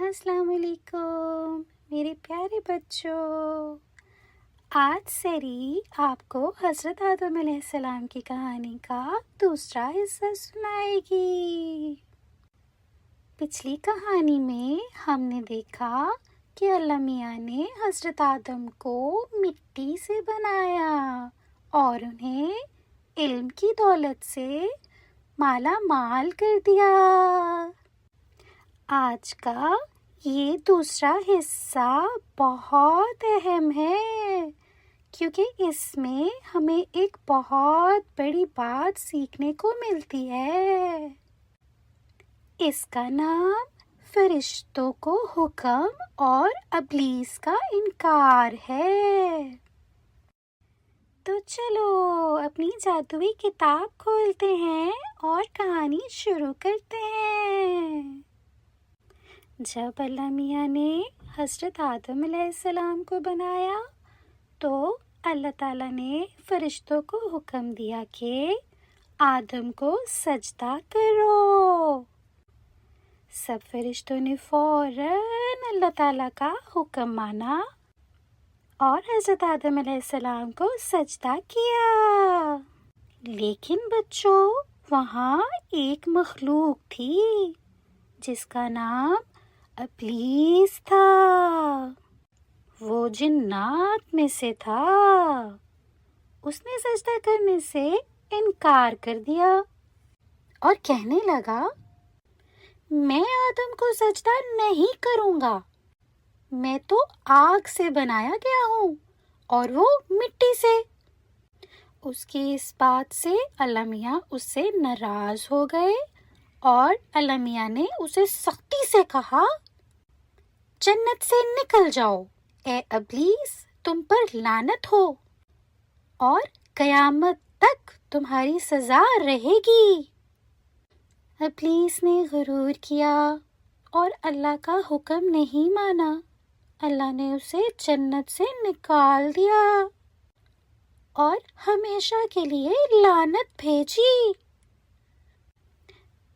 السلام علیکم میرے پیارے بچوں، آج سری آپ کو حضرت آدم علیہ السلام کی کہانی کا دوسرا حصہ سنائے گی۔ پچھلی کہانی میں ہم نے دیکھا کہ اللہ میاں نے حضرت آدم کو مٹی سے بنایا اور انہیں علم کی دولت سے مالا مال کر دیا۔ آج کا یہ دوسرا حصہ بہت اہم ہے کیونکہ اس میں ہمیں ایک بہت بڑی بات سیکھنے کو ملتی ہے۔ اس کا نام فرشتوں کو حکم اور ابلیس کا انکار ہے۔ تو چلو اپنی جادوئی کتاب کھولتے ہیں اور کہانی شروع کرتے ہیں۔ جب اللہ میاں نے حضرت آدم علیہ السلام کو بنایا تو اللہ تعالیٰ نے فرشتوں کو حکم دیا کہ آدم کو سجدہ کرو۔ سب فرشتوں نے فوراً اللہ تعالیٰ کا حکم مانا اور حضرت آدم علیہ السلام کو سجدہ کیا۔ لیکن بچوں، وہاں ایک مخلوق تھی جس کا نام ابلیس تھا۔ وہ جنات میں سے تھا۔ اس نے سجدہ کرنے سے انکار کر دیا اور کہنے لگا، میں آدم کو سجدہ نہیں کروں گا، میں تو آگ سے بنایا گیا ہوں اور وہ مٹی سے۔ اس کی اس بات سے اللہ میاں اس سے ناراض ہو گئے اور اللہ میاں نے اسے سختی سے کہا، جنت سے نکل جاؤ، اے ابلیس، تم پر لعنت ہو اور قیامت تک تمہاری سزا رہے گی۔ ابلیس نے غرور کیا اور اللہ کا حکم نہیں مانا۔ اللہ نے اسے جنت سے نکال دیا اور ہمیشہ کے لیے لعنت بھیجی۔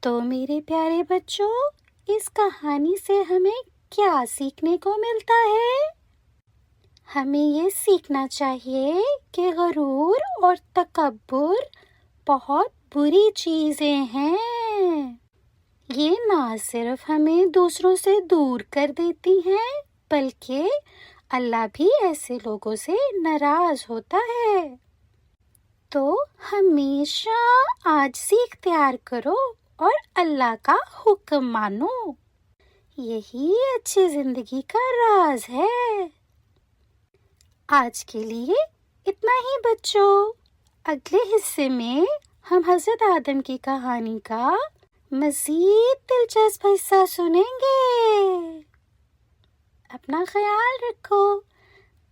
تو میرے پیارے بچوں، اس کہانی سے ہمیں کیا سیکھنے کو ملتا ہے؟ ہمیں یہ سیکھنا چاہیے کہ غرور اور تکبر بہت بری چیزیں ہیں۔ یہ نہ صرف ہمیں دوسروں سے دور کر دیتی ہیں بلکہ اللہ بھی ایسے لوگوں سے ناراض ہوتا ہے۔ تو ہمیشہ عاجزی اختیار کرو اور اللہ کا حکم مانو، یہی اچھی زندگی کا راز ہے۔ آج کے لیے اتنا ہی بچوں۔ اگلے حصے میں ہم حضرت آدم کی کہانی کا مزید دلچسپ حصہ سنیں گے۔ اپنا خیال رکھو۔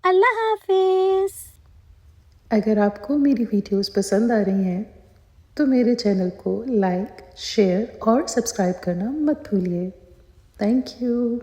اللہ حافظ۔ اگر آپ کو میری ویڈیوز پسند آ رہی ہیں تو میرے چینل کو لائک، شیئر اور سبسکرائب کرنا مت بھولیے۔ Thank you.